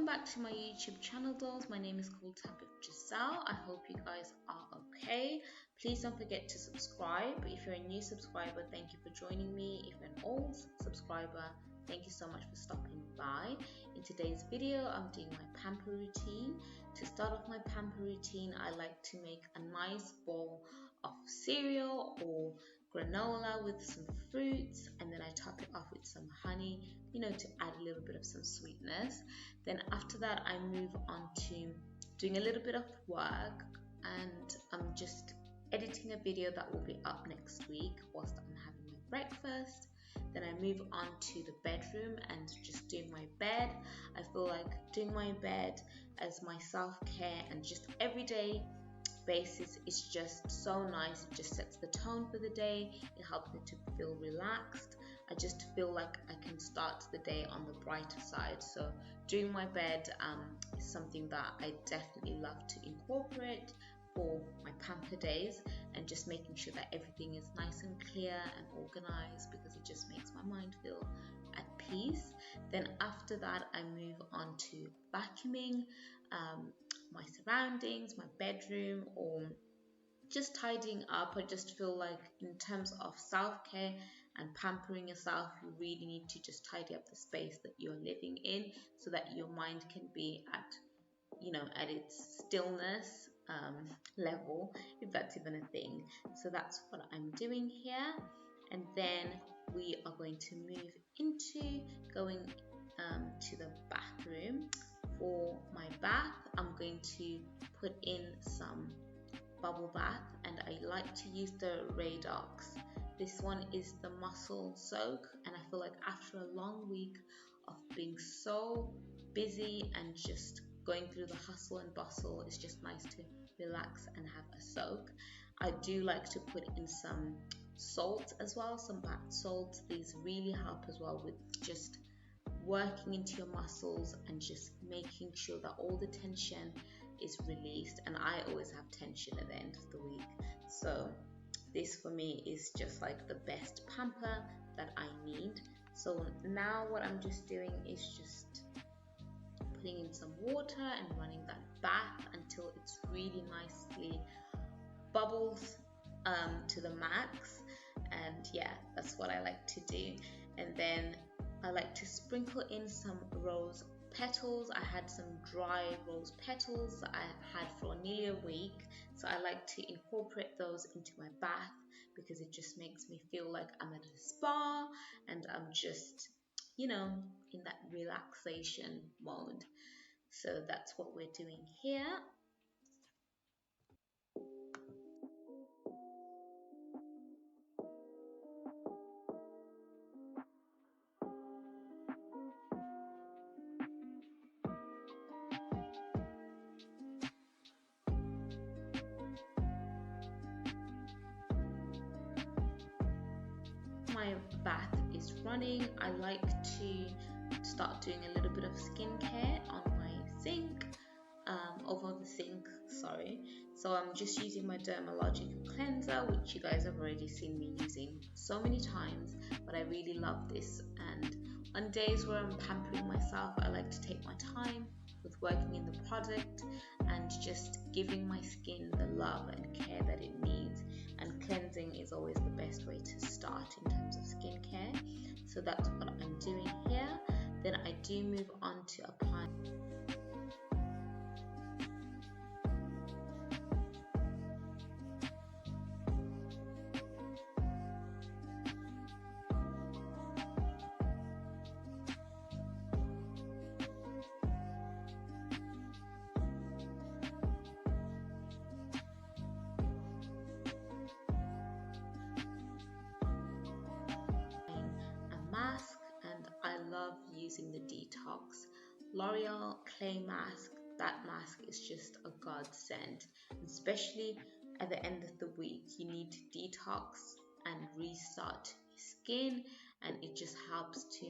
back to my YouTube channel, dolls. My name is called Tap with Giselle. I hope you guys are okay. Please don't forget to subscribe. If you're a new subscriber, thank you for joining me. If you're an old subscriber, thank you so much for stopping by. In today's video, I'm doing my pamper routine. To start off my pamper routine, I like to make a nice bowl of cereal or granola with some fruits, and then I top it off with some honey, to add a little bit of some sweetness. Then after that, I move on to doing a little bit of work, and I'm just editing a video that will be up next week whilst I'm having my breakfast. Then I move on to the bedroom and just doing my bed. I feel like doing my bed as my self-care and just everyday basis is just so nice. It just sets the tone for the day. It helps me to feel relaxed. I just feel like I can start the day on the brighter side. So doing my bed is something that I definitely love to incorporate for my pamper days, and just making sure that everything is nice and clear and organized, because it just makes my mind feel at peace. Then after that, I move on to vacuuming my surroundings, my bedroom, or just tidying up. I just feel like in terms of self-care and pampering yourself, you really need to just tidy up the space that you're living in so that your mind can be at its stillness level, if that's even a thing. So that's what I'm doing here. And then we are going to move into going to the bathroom. For my bath, I'm going to put in some bubble bath, and I like to use the Radox. This one is the muscle soak, and I feel like after a long week of being so busy and just going through the hustle and bustle, it's just nice to relax and have a soak. I do like to put in some salt as well, some bath salts. These really help as well with just working into your muscles and just making sure that all the tension is released. And I always have tension at the end of the week, so this for me is just like the best pamper that I need. So now what I'm just doing is just putting in some water and running that bath until it's really nicely bubbles to the max. And yeah, that's what I like to do. And then I like to sprinkle in some rose petals. I had some dry rose petals that I had for nearly a week, so I like to incorporate those into my bath because it just makes me feel like I'm at a spa and I'm just in that relaxation mode. So that's what we're doing here. My bath is running, I like to start doing a little bit of skincare on my sink, over the sink, sorry. So I'm just using my dermalogica cleanser, which you guys have already seen me using so many times, but I really love this. And on days where I'm pampering myself, I like to take my time with working in the product and just giving my skin the love and care that it needs. And cleansing is always the best way to start in terms of skincare. So that's what I'm doing here. Then I do move on to apply mask, and I love using the Detox L'Oreal Clay Mask. That mask is just a godsend, especially at the end of the week. You need to detox and restart your skin, and it just helps to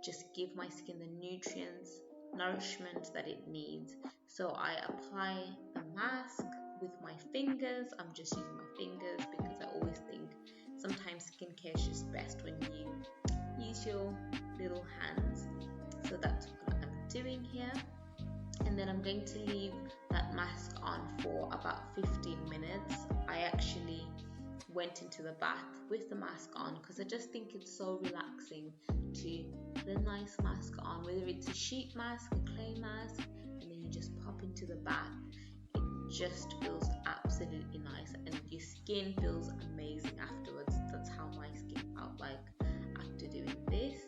just give my skin the nutrients, nourishment that it needs. So I apply the mask with my fingers. I'm just using my fingers because I always think sometimes skincare is just best when you use your little hands. So that's what I'm doing here. And then I'm going to leave that mask on for about 15 minutes. I actually went into the bath with the mask on because I just think it's so relaxing to put a nice mask on, whether it's a sheet mask, a clay mask, and then you just pop into the bath. It just feels absolutely nice and your skin feels amazing afterwards. That's how my skin felt like after doing this.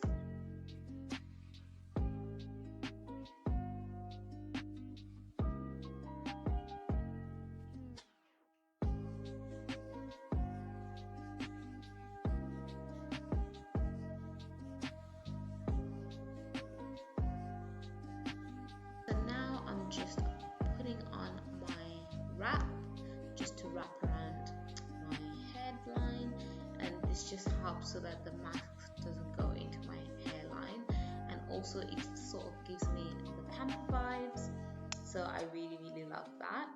So now I'm just putting on my wrap just to wrap around my headline, and this just helps so that the mask doesn't go into my hairline, and also it sort of gives me the pamper vibes, so I really love that.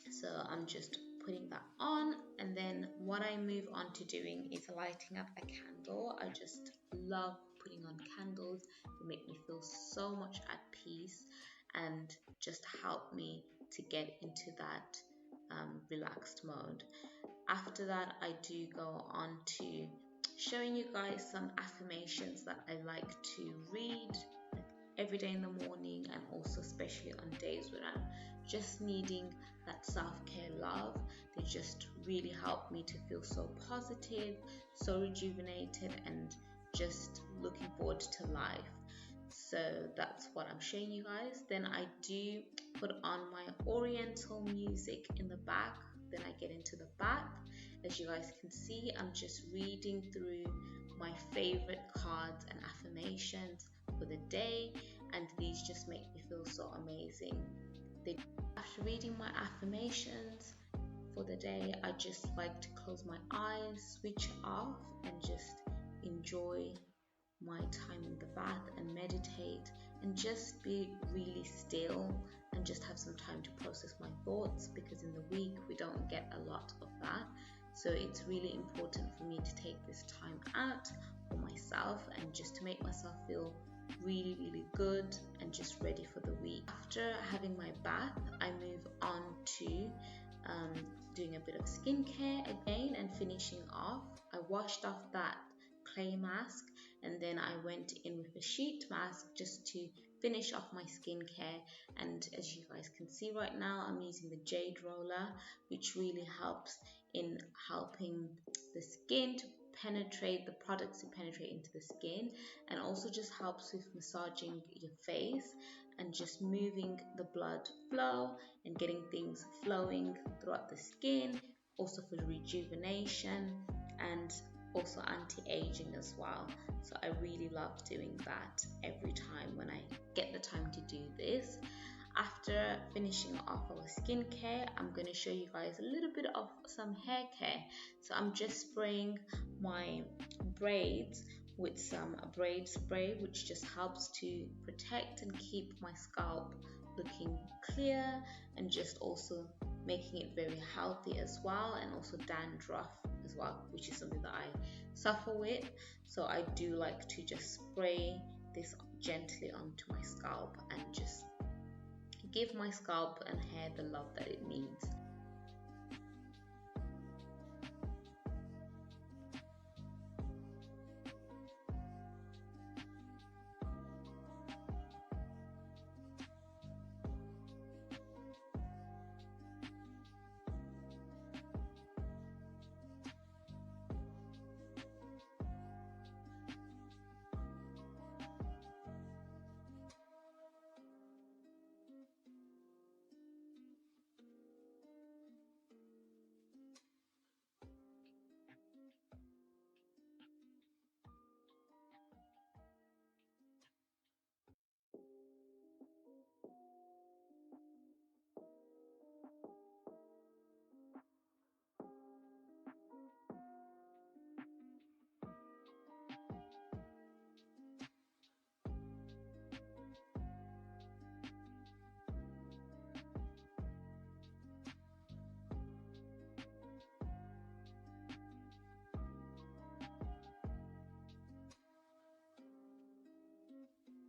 So I'm just putting that on, and then what I move on to doing is lighting up a candle. I just love putting on candles. They make me feel so much at peace and just help me to get into that relaxed mode. After that, I do go on to showing you guys some affirmations that I like to read every day in the morning, and also especially on days when I'm just needing that self-care love. They just really help me to feel so positive, so rejuvenated, and just looking forward to life. So that's what I'm showing you guys. Then I do put on my oriental music in the back. Then I get into the bath. As you guys can see, I'm just reading through my favorite cards and affirmations for the day, and these just make me feel so amazing. After reading my affirmations for the day, I just like to close my eyes, switch off, and just enjoy my time in the bath and meditate and just be really still and just have some time to process my thoughts, because in the week we don't get a lot of that. So it's really important for me to take this time out for myself and just to make myself feel really good and just ready for the week. After having my bath, I move on to doing a bit of skincare again and finishing off. I washed off that clay mask, and then I went in with a sheet mask just to finish off my skincare. And as you guys can see right now, I'm using the jade roller, which really helps in helping the skin to penetrate, the products to penetrate into the skin, and also just helps with massaging your face and just moving the blood flow and getting things flowing throughout the skin, also for rejuvenation and also anti-aging as well. So I really love doing that every time when I get the time to do this. After finishing off our skincare, I'm going to show you guys a little bit of some hair care. So I'm just spraying my braids with some braid spray, which just helps to protect and keep my scalp looking clear, and just also making it very healthy as well, and also dandruff as well, which is something that I suffer with. So I do like to just spray this gently onto my scalp and just give my scalp and hair the love that it needs.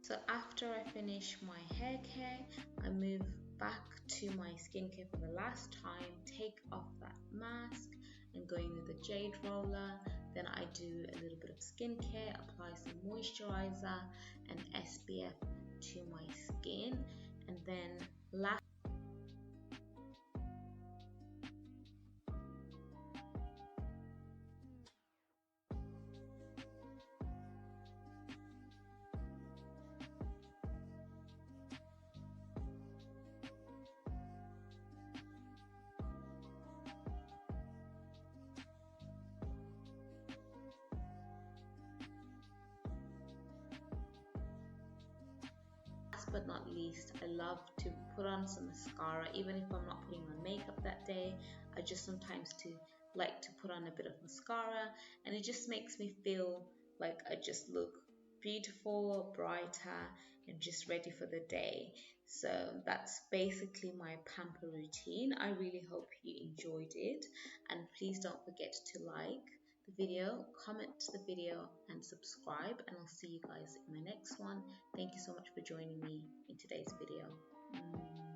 So after I finish my hair care, I move back to my skincare for the last time, take off that mask and go in with the jade roller. Then I do a little bit of skincare, apply some moisturizer and SPF to my skin, and then last but not least, I love to put on some mascara. Even if I'm not putting on makeup that day, I just sometimes like to put on a bit of mascara, and it just makes me feel like I just look beautiful, brighter, and just ready for the day. So that's basically my pamper routine. I really hope you enjoyed it, and please don't forget to like the video, comment the video, and subscribe, and I'll see you guys in my next one. Thank you so much for joining me in today's video.